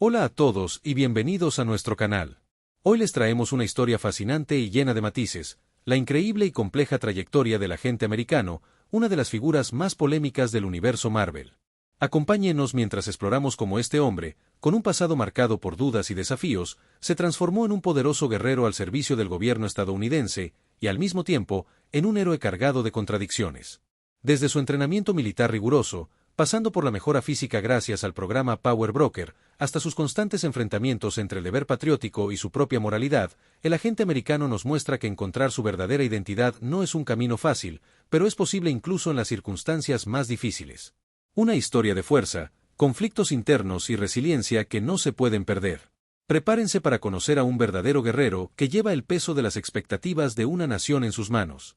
Hola a todos y bienvenidos a nuestro canal. Hoy les traemos una historia fascinante y llena de matices, la increíble y compleja trayectoria del agente americano, una de las figuras más polémicas del universo Marvel. Acompáñenos mientras exploramos cómo este hombre, con un pasado marcado por dudas y desafíos, se transformó en un poderoso guerrero al servicio del gobierno estadounidense y, al mismo tiempo, en un héroe cargado de contradicciones. Desde su entrenamiento militar riguroso, pasando por la mejora física gracias al programa Power Broker, hasta sus constantes enfrentamientos entre el deber patriótico y su propia moralidad, el agente americano nos muestra que encontrar su verdadera identidad no es un camino fácil, pero es posible incluso en las circunstancias más difíciles. Una historia de fuerza, conflictos internos y resiliencia que no se pueden perder. Prepárense para conocer a un verdadero guerrero que lleva el peso de las expectativas de una nación en sus manos.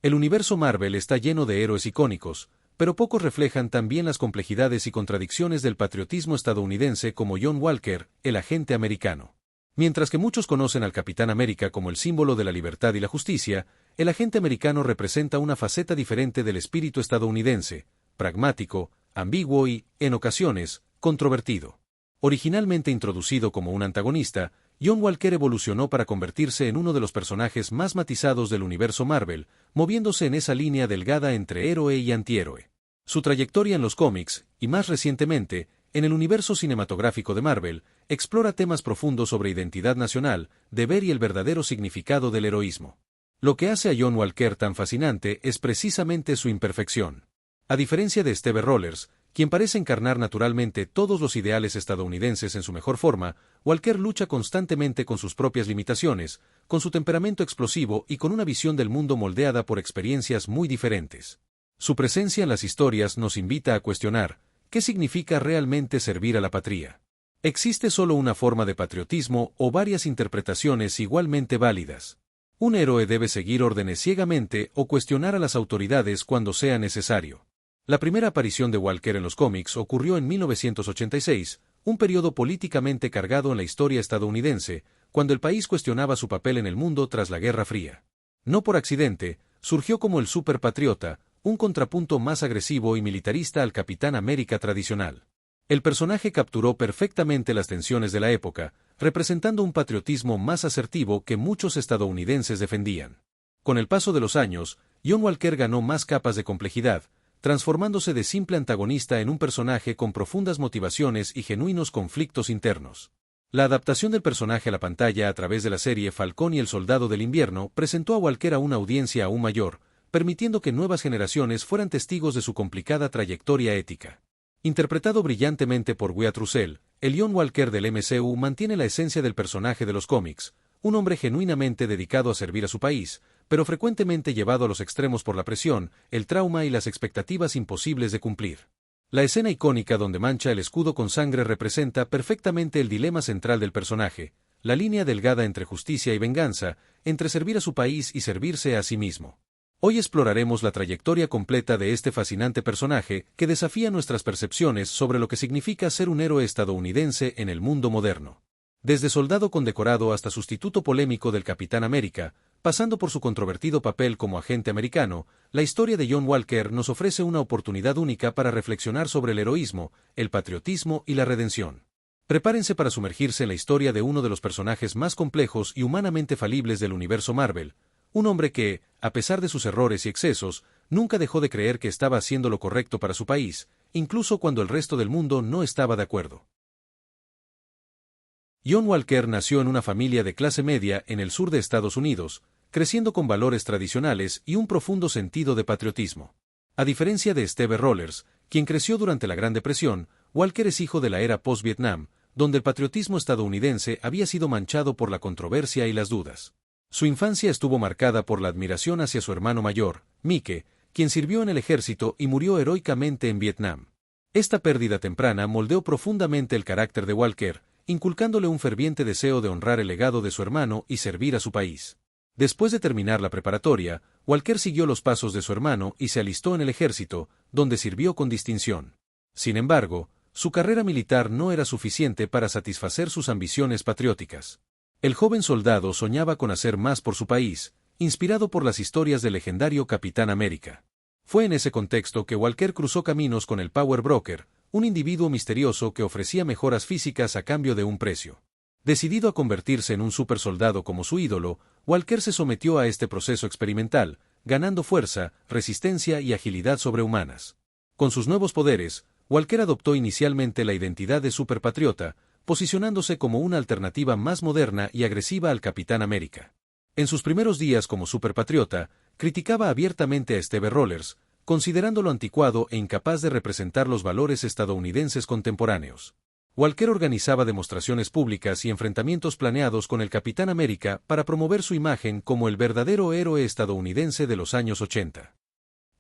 El universo Marvel está lleno de héroes icónicos, pero pocos reflejan también las complejidades y contradicciones del patriotismo estadounidense como John Walker, el agente americano. Mientras que muchos conocen al Capitán América como el símbolo de la libertad y la justicia, el agente americano representa una faceta diferente del espíritu estadounidense, pragmático, ambiguo y, en ocasiones, controvertido. Originalmente introducido como un antagonista, John Walker evolucionó para convertirse en uno de los personajes más matizados del universo Marvel, moviéndose en esa línea delgada entre héroe y antihéroe. Su trayectoria en los cómics, y más recientemente, en el universo cinematográfico de Marvel, explora temas profundos sobre identidad nacional, deber y el verdadero significado del heroísmo. Lo que hace a John Walker tan fascinante es precisamente su imperfección. A diferencia de Steve Rogers, quien parece encarnar naturalmente todos los ideales estadounidenses en su mejor forma, Walker lucha constantemente con sus propias limitaciones, con su temperamento explosivo y con una visión del mundo moldeada por experiencias muy diferentes. Su presencia en las historias nos invita a cuestionar, ¿qué significa realmente servir a la patria? ¿Existe solo una forma de patriotismo o varias interpretaciones igualmente válidas? Un héroe debe seguir órdenes ciegamente o cuestionar a las autoridades cuando sea necesario. La primera aparición de Walker en los cómics ocurrió en 1986, un periodo políticamente cargado en la historia estadounidense, cuando el país cuestionaba su papel en el mundo tras la Guerra Fría. No por accidente, surgió como el superpatriota, un contrapunto más agresivo y militarista al Capitán América tradicional. El personaje capturó perfectamente las tensiones de la época, representando un patriotismo más asertivo que muchos estadounidenses defendían. Con el paso de los años, John Walker ganó más capas de complejidad, transformándose de simple antagonista en un personaje con profundas motivaciones y genuinos conflictos internos. La adaptación del personaje a la pantalla a través de la serie Falcón y el Soldado del Invierno presentó a Walker a una audiencia aún mayor, permitiendo que nuevas generaciones fueran testigos de su complicada trayectoria ética. Interpretado brillantemente por Wyatt Russell, el John Walker del MCU mantiene la esencia del personaje de los cómics, un hombre genuinamente dedicado a servir a su país, pero frecuentemente llevado a los extremos por la presión, el trauma y las expectativas imposibles de cumplir. La escena icónica donde mancha el escudo con sangre representa perfectamente el dilema central del personaje, la línea delgada entre justicia y venganza, entre servir a su país y servirse a sí mismo. Hoy exploraremos la trayectoria completa de este fascinante personaje que desafía nuestras percepciones sobre lo que significa ser un héroe estadounidense en el mundo moderno. Desde soldado condecorado hasta sustituto polémico del Capitán América, pasando por su controvertido papel como agente americano, la historia de John Walker nos ofrece una oportunidad única para reflexionar sobre el heroísmo, el patriotismo y la redención. Prepárense para sumergirse en la historia de uno de los personajes más complejos y humanamente falibles del universo Marvel, un hombre que, a pesar de sus errores y excesos, nunca dejó de creer que estaba haciendo lo correcto para su país, incluso cuando el resto del mundo no estaba de acuerdo. John Walker nació en una familia de clase media en el sur de Estados Unidos, creciendo con valores tradicionales y un profundo sentido de patriotismo. A diferencia de Steve Rogers, quien creció durante la Gran Depresión, Walker es hijo de la era post-Vietnam, donde el patriotismo estadounidense había sido manchado por la controversia y las dudas. Su infancia estuvo marcada por la admiración hacia su hermano mayor, Mike, quien sirvió en el ejército y murió heroicamente en Vietnam. Esta pérdida temprana moldeó profundamente el carácter de Walker, inculcándole un ferviente deseo de honrar el legado de su hermano y servir a su país. Después de terminar la preparatoria, Walker siguió los pasos de su hermano y se alistó en el ejército, donde sirvió con distinción. Sin embargo, su carrera militar no era suficiente para satisfacer sus ambiciones patrióticas. El joven soldado soñaba con hacer más por su país, inspirado por las historias del legendario Capitán América. Fue en ese contexto que Walker cruzó caminos con el Power Broker, un individuo misterioso que ofrecía mejoras físicas a cambio de un precio. Decidido a convertirse en un supersoldado como su ídolo, Walker se sometió a este proceso experimental, ganando fuerza, resistencia y agilidad sobrehumanas. Con sus nuevos poderes, Walker adoptó inicialmente la identidad de superpatriota, posicionándose como una alternativa más moderna y agresiva al Capitán América. En sus primeros días como superpatriota, criticaba abiertamente a Steve Rogers, considerándolo anticuado e incapaz de representar los valores estadounidenses contemporáneos. Walker organizaba demostraciones públicas y enfrentamientos planeados con el Capitán América para promover su imagen como el verdadero héroe estadounidense de los años 80.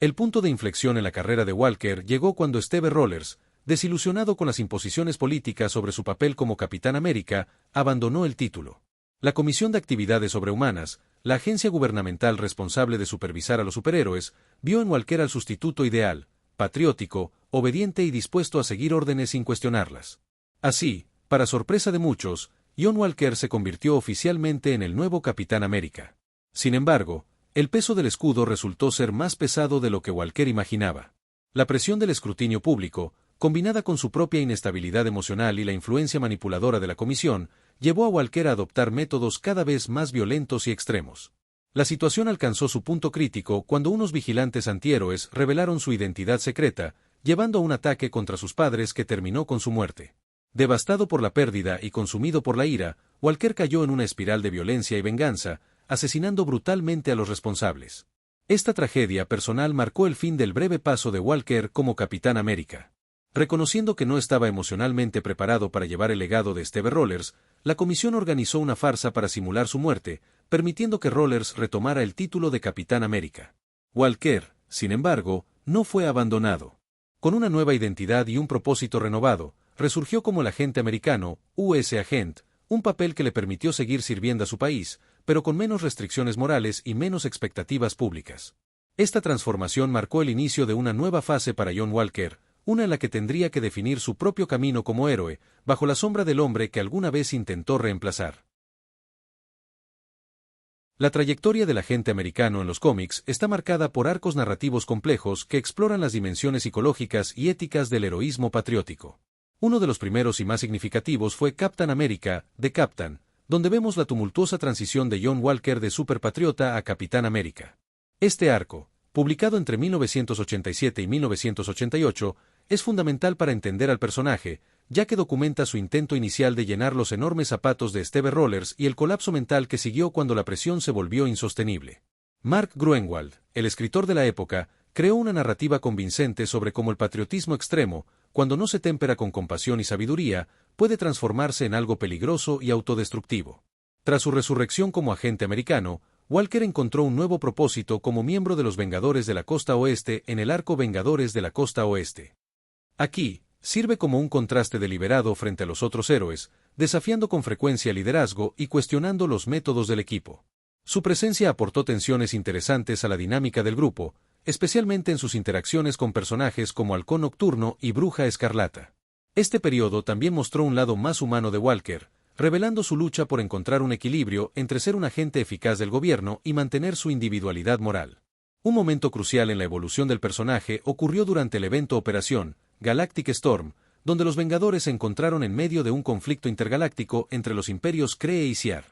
El punto de inflexión en la carrera de Walker llegó cuando Steve Rogers, desilusionado con las imposiciones políticas sobre su papel como Capitán América, abandonó el título. La Comisión de Actividades Sobrehumanas, la agencia gubernamental responsable de supervisar a los superhéroes, vio en Walker al sustituto ideal, patriótico, obediente y dispuesto a seguir órdenes sin cuestionarlas. Así, para sorpresa de muchos, John Walker se convirtió oficialmente en el nuevo Capitán América. Sin embargo, el peso del escudo resultó ser más pesado de lo que Walker imaginaba. La presión del escrutinio público, combinada con su propia inestabilidad emocional y la influencia manipuladora de la comisión, llevó a Walker a adoptar métodos cada vez más violentos y extremos. La situación alcanzó su punto crítico cuando unos vigilantes antihéroes revelaron su identidad secreta, llevando a un ataque contra sus padres que terminó con su muerte. Devastado por la pérdida y consumido por la ira, Walker cayó en una espiral de violencia y venganza, asesinando brutalmente a los responsables. Esta tragedia personal marcó el fin del breve paso de Walker como Capitán América. Reconociendo que no estaba emocionalmente preparado para llevar el legado de Steve Rogers, la comisión organizó una farsa para simular su muerte, permitiendo que Rogers retomara el título de Capitán América. Walker, sin embargo, no fue abandonado. Con una nueva identidad y un propósito renovado, resurgió como el agente americano, US Agent, un papel que le permitió seguir sirviendo a su país, pero con menos restricciones morales y menos expectativas públicas. Esta transformación marcó el inicio de una nueva fase para John Walker, una en la que tendría que definir su propio camino como héroe, bajo la sombra del hombre que alguna vez intentó reemplazar. La trayectoria del agente americano en los cómics está marcada por arcos narrativos complejos que exploran las dimensiones psicológicas y éticas del heroísmo patriótico. Uno de los primeros y más significativos fue Captain America, The Captain, donde vemos la tumultuosa transición de John Walker de superpatriota a Capitán América. Este arco, publicado entre 1987 y 1988, es fundamental para entender al personaje, ya que documenta su intento inicial de llenar los enormes zapatos de Steve Rogers y el colapso mental que siguió cuando la presión se volvió insostenible. Mark Gruenwald, el escritor de la época, creó una narrativa convincente sobre cómo el patriotismo extremo, cuando no se tempera con compasión y sabiduría, puede transformarse en algo peligroso y autodestructivo. Tras su resurrección como agente americano, Walker encontró un nuevo propósito como miembro de los Vengadores de la Costa Oeste en el arco Vengadores de la Costa Oeste. Aquí, sirve como un contraste deliberado frente a los otros héroes, desafiando con frecuencia el liderazgo y cuestionando los métodos del equipo. Su presencia aportó tensiones interesantes a la dinámica del grupo, especialmente en sus interacciones con personajes como Halcón Nocturno y Bruja Escarlata. Este periodo también mostró un lado más humano de Walker, revelando su lucha por encontrar un equilibrio entre ser un agente eficaz del gobierno y mantener su individualidad moral. Un momento crucial en la evolución del personaje ocurrió durante el evento Operación Galactic Storm, donde los Vengadores se encontraron en medio de un conflicto intergaláctico entre los imperios Kree y Shi'ar.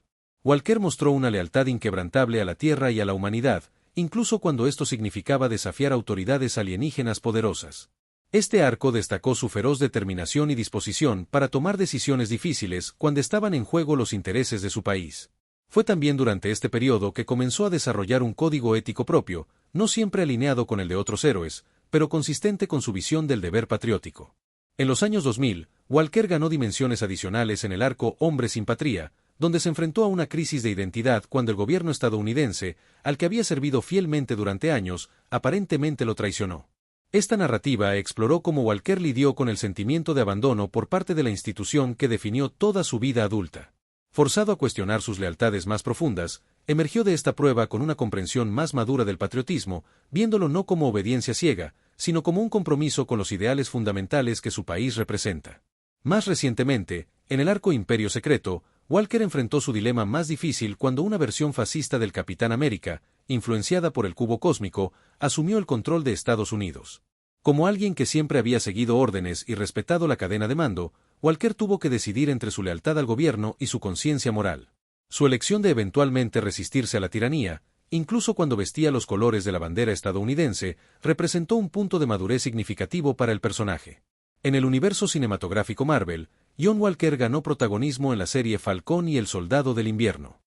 Walker mostró una lealtad inquebrantable a la Tierra y a la humanidad, incluso cuando esto significaba desafiar autoridades alienígenas poderosas. Este arco destacó su feroz determinación y disposición para tomar decisiones difíciles cuando estaban en juego los intereses de su país. Fue también durante este periodo que comenzó a desarrollar un código ético propio, no siempre alineado con el de otros héroes, pero consistente con su visión del deber patriótico. En los años 2000, Walker ganó dimensiones adicionales en el arco Hombre sin Patria, donde se enfrentó a una crisis de identidad cuando el gobierno estadounidense, al que había servido fielmente durante años, aparentemente lo traicionó. Esta narrativa exploró cómo Walker lidió con el sentimiento de abandono por parte de la institución que definió toda su vida adulta. Forzado a cuestionar sus lealtades más profundas, emergió de esta prueba con una comprensión más madura del patriotismo, viéndolo no como obediencia ciega, sino como un compromiso con los ideales fundamentales que su país representa. Más recientemente, en el arco Imperio Secreto, Walker enfrentó su dilema más difícil cuando una versión fascista del Capitán América, influenciada por el cubo cósmico, asumió el control de Estados Unidos. Como alguien que siempre había seguido órdenes y respetado la cadena de mando, Walker tuvo que decidir entre su lealtad al gobierno y su conciencia moral. Su elección de eventualmente resistirse a la tiranía, incluso cuando vestía los colores de la bandera estadounidense, representó un punto de madurez significativo para el personaje. En el universo cinematográfico Marvel, John Walker ganó protagonismo en la serie Falcón y el Soldado del Invierno.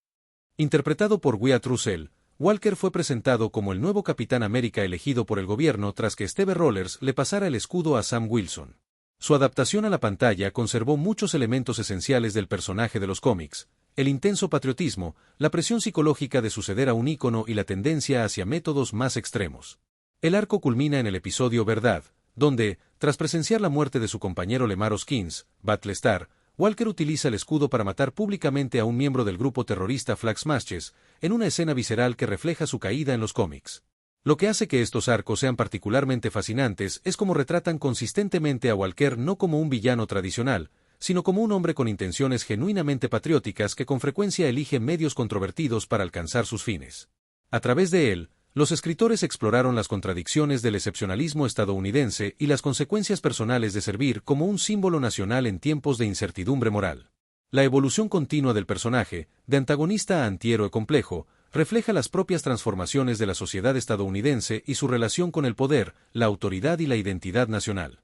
Interpretado por Wyatt Russell, Walker fue presentado como el nuevo Capitán América elegido por el gobierno tras que Steve Rogers le pasara el escudo a Sam Wilson. Su adaptación a la pantalla conservó muchos elementos esenciales del personaje de los cómics: el intenso patriotismo, la presión psicológica de suceder a un ícono y la tendencia hacia métodos más extremos. El arco culmina en el episodio Verdad, donde, tras presenciar la muerte de su compañero Lemar Hoskins, Battlestar, Walker utiliza el escudo para matar públicamente a un miembro del grupo terrorista Flag Smashers, en una escena visceral que refleja su caída en los cómics. Lo que hace que estos arcos sean particularmente fascinantes es cómo retratan consistentemente a Walker no como un villano tradicional, sino como un hombre con intenciones genuinamente patrióticas que con frecuencia elige medios controvertidos para alcanzar sus fines. A través de él, los escritores exploraron las contradicciones del excepcionalismo estadounidense y las consecuencias personales de servir como un símbolo nacional en tiempos de incertidumbre moral. La evolución continua del personaje, de antagonista a antihéroe complejo, refleja las propias transformaciones de la sociedad estadounidense y su relación con el poder, la autoridad y la identidad nacional.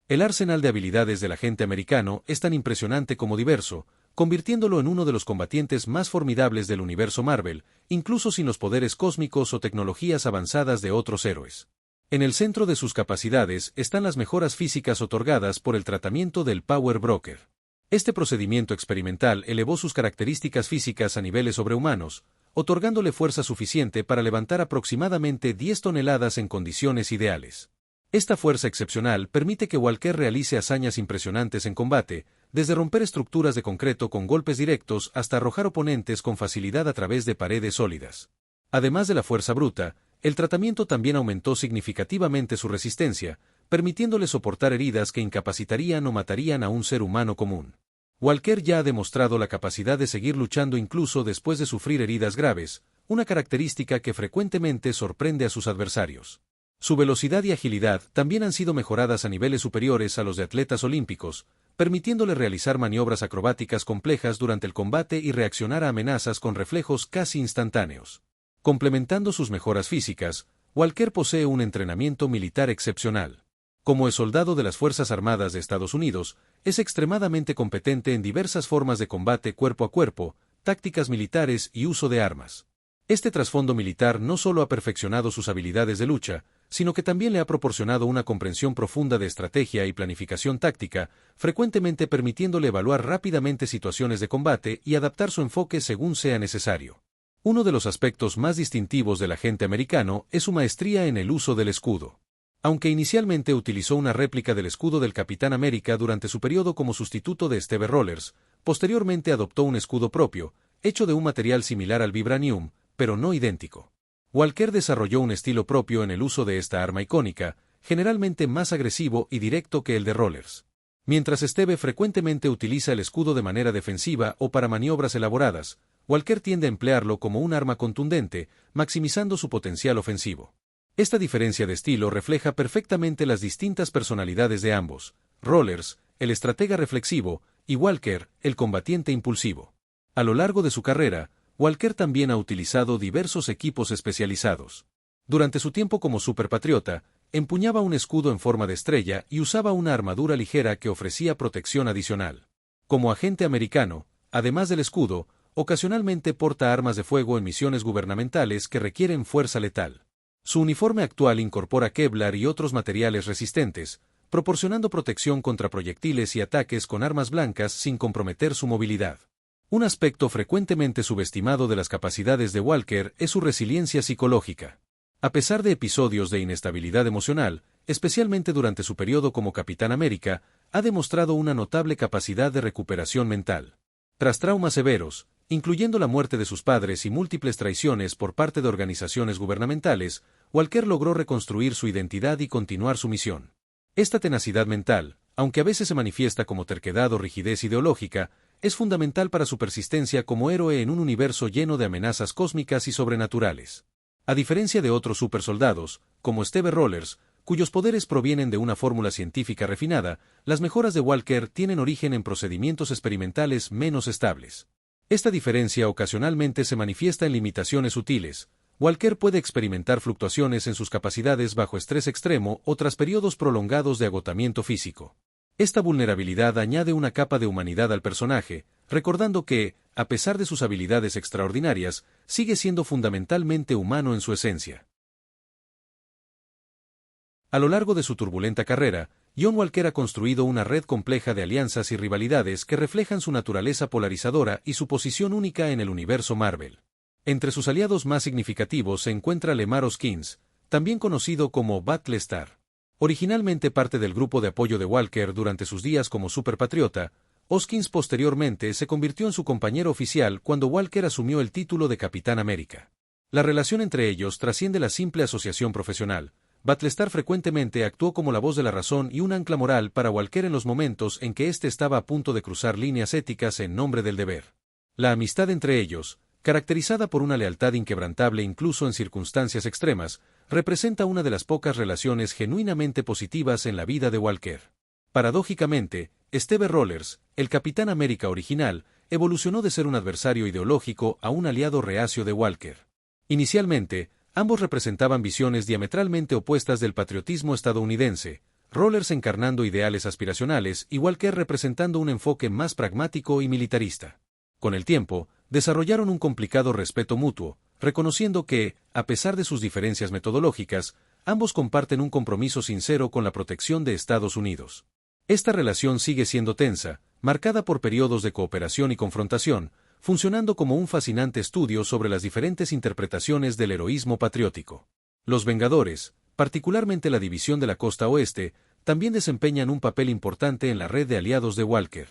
El arsenal de habilidades del agente americano es tan impresionante como diverso, convirtiéndolo en uno de los combatientes más formidables del universo Marvel, incluso sin los poderes cósmicos o tecnologías avanzadas de otros héroes. En el centro de sus capacidades están las mejoras físicas otorgadas por el tratamiento del Power Broker. Este procedimiento experimental elevó sus características físicas a niveles sobrehumanos, otorgándole fuerza suficiente para levantar aproximadamente 10 toneladas en condiciones ideales. Esta fuerza excepcional permite que Walker realice hazañas impresionantes en combate, desde romper estructuras de concreto con golpes directos hasta arrojar oponentes con facilidad a través de paredes sólidas. Además de la fuerza bruta, el tratamiento también aumentó significativamente su resistencia, permitiéndole soportar heridas que incapacitarían o matarían a un ser humano común. Walker ya ha demostrado la capacidad de seguir luchando incluso después de sufrir heridas graves, una característica que frecuentemente sorprende a sus adversarios. Su velocidad y agilidad también han sido mejoradas a niveles superiores a los de atletas olímpicos, permitiéndole realizar maniobras acrobáticas complejas durante el combate y reaccionar a amenazas con reflejos casi instantáneos. Complementando sus mejoras físicas, Walker posee un entrenamiento militar excepcional. Como soldado de las Fuerzas Armadas de Estados Unidos, es extremadamente competente en diversas formas de combate cuerpo a cuerpo, tácticas militares y uso de armas. Este trasfondo militar no solo ha perfeccionado sus habilidades de lucha, sino que también le ha proporcionado una comprensión profunda de estrategia y planificación táctica, frecuentemente permitiéndole evaluar rápidamente situaciones de combate y adaptar su enfoque según sea necesario. Uno de los aspectos más distintivos del agente americano es su maestría en el uso del escudo. Aunque inicialmente utilizó una réplica del escudo del Capitán América durante su periodo como sustituto de Steve Rogers, posteriormente adoptó un escudo propio, hecho de un material similar al vibranium, pero no idéntico. Walker desarrolló un estilo propio en el uso de esta arma icónica, generalmente más agresivo y directo que el de Rogers. Mientras Steve frecuentemente utiliza el escudo de manera defensiva o para maniobras elaboradas, Walker tiende a emplearlo como un arma contundente, maximizando su potencial ofensivo. Esta diferencia de estilo refleja perfectamente las distintas personalidades de ambos: Rogers, el estratega reflexivo, y Walker, el combatiente impulsivo. A lo largo de su carrera, Walker también ha utilizado diversos equipos especializados. Durante su tiempo como superpatriota, empuñaba un escudo en forma de estrella y usaba una armadura ligera que ofrecía protección adicional. Como agente americano, además del escudo, ocasionalmente porta armas de fuego en misiones gubernamentales que requieren fuerza letal. Su uniforme actual incorpora Kevlar y otros materiales resistentes, proporcionando protección contra proyectiles y ataques con armas blancas sin comprometer su movilidad. Un aspecto frecuentemente subestimado de las capacidades de Walker es su resiliencia psicológica. A pesar de episodios de inestabilidad emocional, especialmente durante su periodo como Capitán América, ha demostrado una notable capacidad de recuperación mental. Tras traumas severos, incluyendo la muerte de sus padres y múltiples traiciones por parte de organizaciones gubernamentales, Walker logró reconstruir su identidad y continuar su misión. Esta tenacidad mental, aunque a veces se manifiesta como terquedad o rigidez ideológica, es fundamental para su persistencia como héroe en un universo lleno de amenazas cósmicas y sobrenaturales. A diferencia de otros supersoldados, como Steve Rogers, cuyos poderes provienen de una fórmula científica refinada, las mejoras de Walker tienen origen en procedimientos experimentales menos estables. Esta diferencia ocasionalmente se manifiesta en limitaciones sutiles. Walker puede experimentar fluctuaciones en sus capacidades bajo estrés extremo o tras periodos prolongados de agotamiento físico. Esta vulnerabilidad añade una capa de humanidad al personaje, recordando que, a pesar de sus habilidades extraordinarias, sigue siendo fundamentalmente humano en su esencia. A lo largo de su turbulenta carrera, John Walker ha construido una red compleja de alianzas y rivalidades que reflejan su naturaleza polarizadora y su posición única en el universo Marvel. Entre sus aliados más significativos se encuentra Lemar Hoskins, también conocido como Battlestar. Originalmente parte del grupo de apoyo de Walker durante sus días como superpatriota, Hoskins posteriormente se convirtió en su compañero oficial cuando Walker asumió el título de Capitán América. La relación entre ellos trasciende la simple asociación profesional. Battlestar frecuentemente actuó como la voz de la razón y un ancla moral para Walker en los momentos en que éste estaba a punto de cruzar líneas éticas en nombre del deber. La amistad entre ellos, caracterizada por una lealtad inquebrantable incluso en circunstancias extremas, representa una de las pocas relaciones genuinamente positivas en la vida de Walker. Paradójicamente, Steve Rogers, el Capitán América original, evolucionó de ser un adversario ideológico a un aliado reacio de Walker. Inicialmente, ambos representaban visiones diametralmente opuestas del patriotismo estadounidense, Rogers encarnando ideales aspiracionales y Walker representando un enfoque más pragmático y militarista. Con el tiempo, desarrollaron un complicado respeto mutuo, reconociendo que, a pesar de sus diferencias metodológicas, ambos comparten un compromiso sincero con la protección de Estados Unidos. Esta relación sigue siendo tensa, marcada por periodos de cooperación y confrontación, funcionando como un fascinante estudio sobre las diferentes interpretaciones del heroísmo patriótico. Los Vengadores, particularmente la División de la Costa Oeste, también desempeñan un papel importante en la red de aliados de Walker.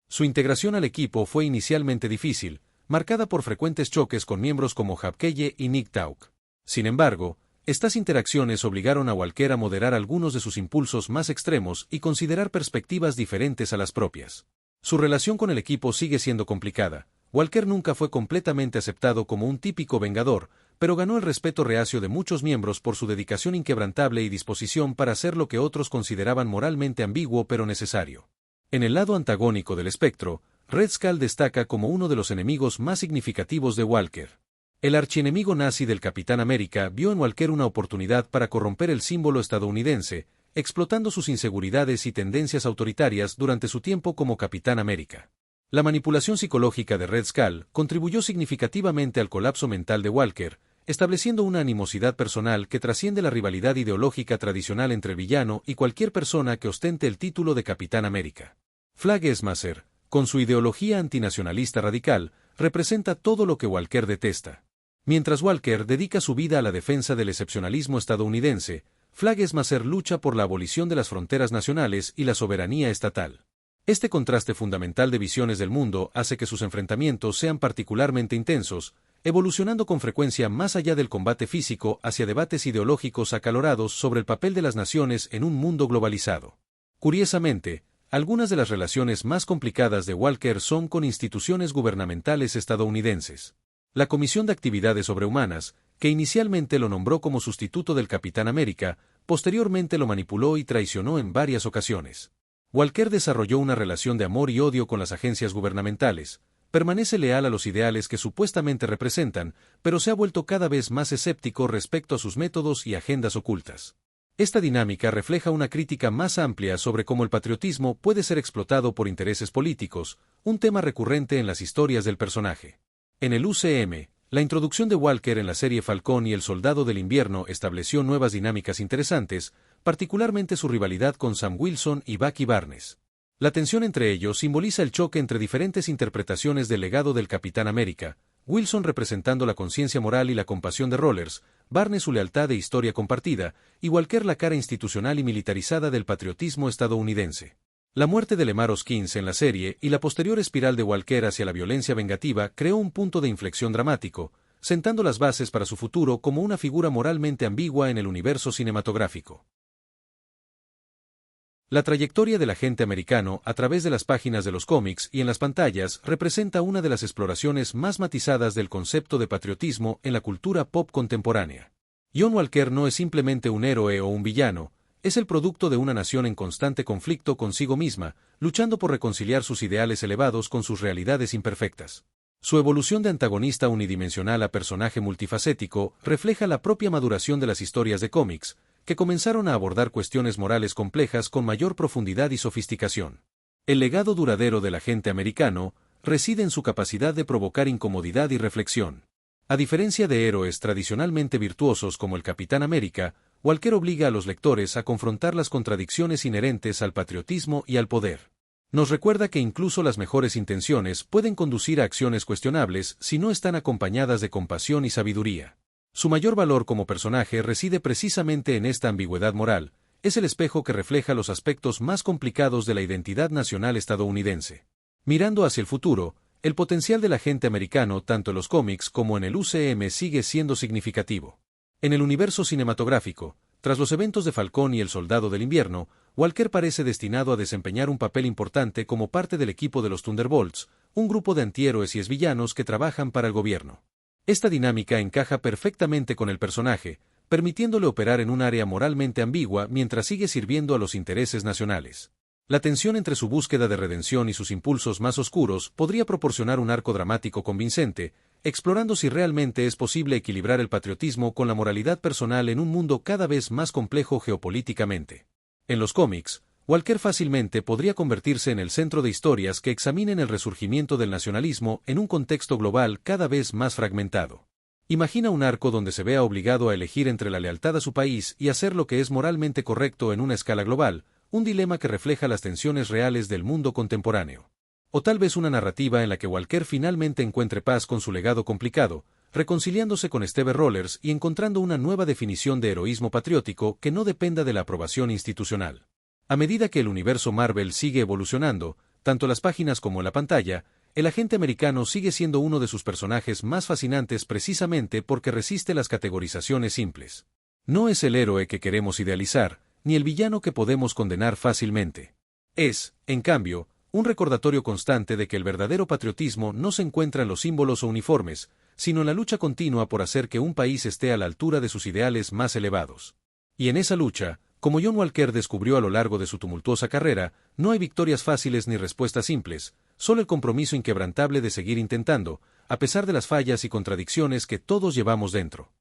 Su integración al equipo fue inicialmente difícil, marcada por frecuentes choques con miembros como Hap Keye y Nick Tauk. Sin embargo, estas interacciones obligaron a Walker a moderar algunos de sus impulsos más extremos y considerar perspectivas diferentes a las propias. Su relación con el equipo sigue siendo complicada. Walker nunca fue completamente aceptado como un típico vengador, pero ganó el respeto reacio de muchos miembros por su dedicación inquebrantable y disposición para hacer lo que otros consideraban moralmente ambiguo pero necesario. En el lado antagónico del espectro, Red Skull destaca como uno de los enemigos más significativos de Walker. El archienemigo nazi del Capitán América vio en Walker una oportunidad para corromper el símbolo estadounidense, explotando sus inseguridades y tendencias autoritarias durante su tiempo como Capitán América. La manipulación psicológica de Red Skull contribuyó significativamente al colapso mental de Walker, estableciendo una animosidad personal que trasciende la rivalidad ideológica tradicional entre el villano y cualquier persona que ostente el título de Capitán América. Flag Smasher, con su ideología antinacionalista radical, representa todo lo que Walker detesta. Mientras Walker dedica su vida a la defensa del excepcionalismo estadounidense, Flag Smasher lucha por la abolición de las fronteras nacionales y la soberanía estatal. Este contraste fundamental de visiones del mundo hace que sus enfrentamientos sean particularmente intensos, evolucionando con frecuencia más allá del combate físico hacia debates ideológicos acalorados sobre el papel de las naciones en un mundo globalizado. Curiosamente, algunas de las relaciones más complicadas de Walker son con instituciones gubernamentales estadounidenses. La Comisión de Actividades Sobrehumanas, que inicialmente lo nombró como sustituto del Capitán América, posteriormente lo manipuló y traicionó en varias ocasiones. Walker desarrolló una relación de amor y odio con las agencias gubernamentales, permanece leal a los ideales que supuestamente representan, pero se ha vuelto cada vez más escéptico respecto a sus métodos y agendas ocultas. Esta dinámica refleja una crítica más amplia sobre cómo el patriotismo puede ser explotado por intereses políticos, un tema recurrente en las historias del personaje. En el UCM, la introducción de Walker en la serie Falcón y el Soldado del Invierno estableció nuevas dinámicas interesantes, particularmente su rivalidad con Sam Wilson y Bucky Barnes. La tensión entre ellos simboliza el choque entre diferentes interpretaciones del legado del Capitán América, Wilson representando la conciencia moral y la compasión de Rogers, Barnes su lealtad e historia compartida, y Walker la cara institucional y militarizada del patriotismo estadounidense. La muerte de Lemar Hoskins en la serie y la posterior espiral de Walker hacia la violencia vengativa creó un punto de inflexión dramático, sentando las bases para su futuro como una figura moralmente ambigua en el universo cinematográfico. La trayectoria del agente americano a través de las páginas de los cómics y en las pantallas representa una de las exploraciones más matizadas del concepto de patriotismo en la cultura pop contemporánea. John Walker no es simplemente un héroe o un villano, es el producto de una nación en constante conflicto consigo misma, luchando por reconciliar sus ideales elevados con sus realidades imperfectas. Su evolución de antagonista unidimensional a personaje multifacético refleja la propia maduración de las historias de cómics, que comenzaron a abordar cuestiones morales complejas con mayor profundidad y sofisticación. El legado duradero del agente americano reside en su capacidad de provocar incomodidad y reflexión. A diferencia de héroes tradicionalmente virtuosos como el Capitán América, Walker obliga a los lectores a confrontar las contradicciones inherentes al patriotismo y al poder. Nos recuerda que incluso las mejores intenciones pueden conducir a acciones cuestionables si no están acompañadas de compasión y sabiduría. Su mayor valor como personaje reside precisamente en esta ambigüedad moral, es el espejo que refleja los aspectos más complicados de la identidad nacional estadounidense. Mirando hacia el futuro, el potencial del agente americano tanto en los cómics como en el UCM sigue siendo significativo. En el universo cinematográfico, tras los eventos de Falcón y el Soldado del Invierno, Walker parece destinado a desempeñar un papel importante como parte del equipo de los Thunderbolts, un grupo de antihéroes y exvillanos que trabajan para el gobierno. Esta dinámica encaja perfectamente con el personaje, permitiéndole operar en un área moralmente ambigua mientras sigue sirviendo a los intereses nacionales. La tensión entre su búsqueda de redención y sus impulsos más oscuros podría proporcionar un arco dramático convincente, explorando si realmente es posible equilibrar el patriotismo con la moralidad personal en un mundo cada vez más complejo geopolíticamente. En los cómics, Walker fácilmente podría convertirse en el centro de historias que examinen el resurgimiento del nacionalismo en un contexto global cada vez más fragmentado. Imagina un arco donde se vea obligado a elegir entre la lealtad a su país y hacer lo que es moralmente correcto en una escala global, un dilema que refleja las tensiones reales del mundo contemporáneo. O tal vez una narrativa en la que Walker finalmente encuentre paz con su legado complicado, reconciliándose con Steve Rogers y encontrando una nueva definición de heroísmo patriótico que no dependa de la aprobación institucional. A medida que el universo Marvel sigue evolucionando, tanto las páginas como la pantalla, el agente americano sigue siendo uno de sus personajes más fascinantes precisamente porque resiste las categorizaciones simples. No es el héroe que queremos idealizar, ni el villano que podemos condenar fácilmente. Es, en cambio, un recordatorio constante de que el verdadero patriotismo no se encuentra en los símbolos o uniformes, sino en la lucha continua por hacer que un país esté a la altura de sus ideales más elevados. Y en esa lucha, como John Walker descubrió a lo largo de su tumultuosa carrera, no hay victorias fáciles ni respuestas simples, solo el compromiso inquebrantable de seguir intentando, a pesar de las fallas y contradicciones que todos llevamos dentro.